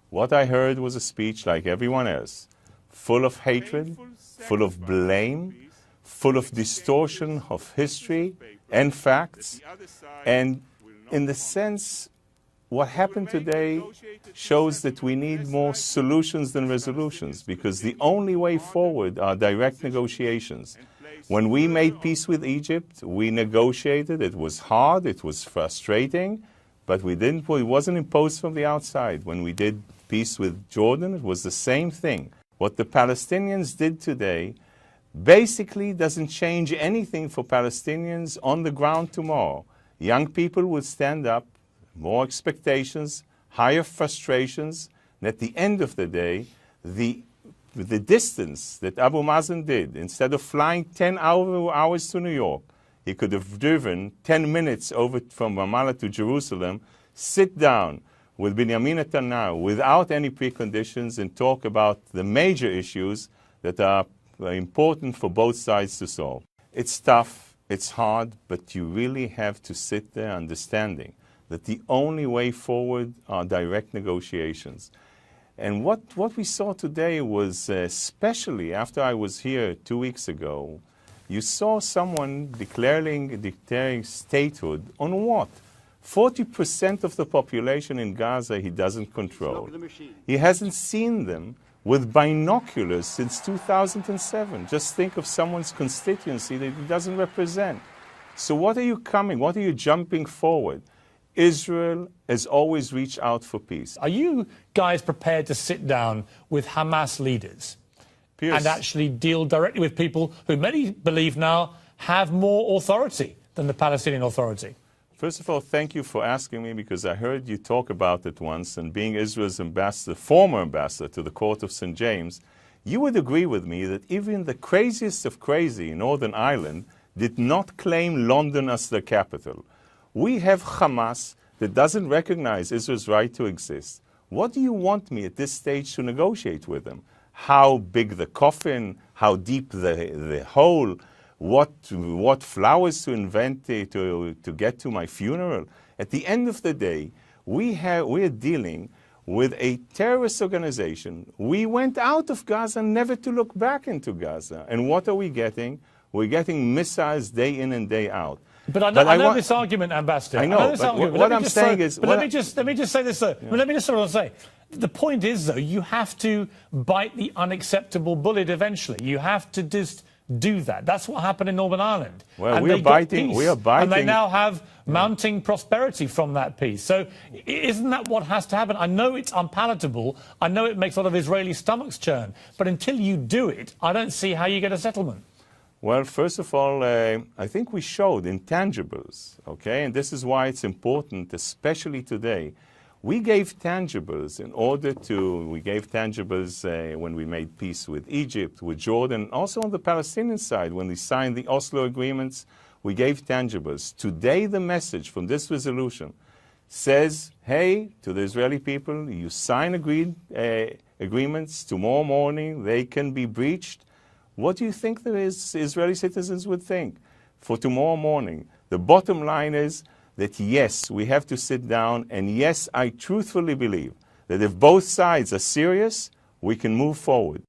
What I heard was a speech like everyone else, full of hatred, full of blame, full of distortion of history and facts. And in the sense, what happened today shows that we need more solutions than resolutions, because the only way forward are direct negotiations. When we made peace with Egypt, we negotiated. It was hard, it was frustrating, but it wasn't imposed from the outside. When we did peace with Jordan, it was the same thing. What the Palestinians did today basically doesn't change anything for Palestinians on the ground tomorrow. Young people will stand up, more expectations, higher frustrations, and at the end of the day, the distance that Abu Mazen did, instead of flying 10 hours to New York, he could have driven 10 minutes over from Ramallah to Jerusalem, sit down with Benjamin Netanyahu without any preconditions and talk about the major issues that are important for both sides to solve. It's tough, it's hard, but you really have to sit there understanding that the only way forward are direct negotiations. And what we saw today was, especially after I was here 2 weeks ago, you saw someone declaring statehood on what? 40% of the population in Gaza he doesn't control. He hasn't seen them with binoculars since 2007. Just think of someone's constituency that he doesn't represent. So what are you jumping forward? Israel has always reached out for peace. Are you guys prepared to sit down with Hamas leaders and actually deal directly with people who many believe now have more authority than the Palestinian Authority? First of all, thank you for asking me, because I heard you talk about it once, and being Israel's ambassador, former ambassador to the Court of St. James, you would agree with me that even the craziest of crazy in Northern Ireland did not claim London as their capital. We have Hamas that doesn't recognize Israel's right to exist. What do you want me at this stage to negotiate with them? How big the coffin? How deep the hole? What flowers to invent to get to my funeral? At the end of the day, we're dealing with a terrorist organization. We went out of Gaza never to look back into Gaza. And what are we getting? We're getting missiles day in and day out. But I know this argument, Ambassador. I know, but what I'm saying is... Let me just say this, though. Yeah. Let me just sort of say, the point is, though, you have to bite the unacceptable bullet eventually. You have to just do that. That's what happened in Northern Ireland. Well, and we are biting. And they now have mounting prosperity from that peace. So isn't that what has to happen? I know it's unpalatable. I know it makes a lot of Israeli stomachs churn. But until you do it, I don't see how you get a settlement. Well, first of all, I think we showed intangibles, okay? And this is why it's important, especially today. We gave tangibles when we made peace with Egypt, with Jordan, also on the Palestinian side, when we signed the Oslo agreements, we gave tangibles. Today, the message from this resolution says, hey, to the Israeli people, you sign agreements, tomorrow morning they can be breached. What do you think the Israeli citizens would think for tomorrow morning? The bottom line is that, yes, we have to sit down, and yes, I truthfully believe that if both sides are serious, we can move forward.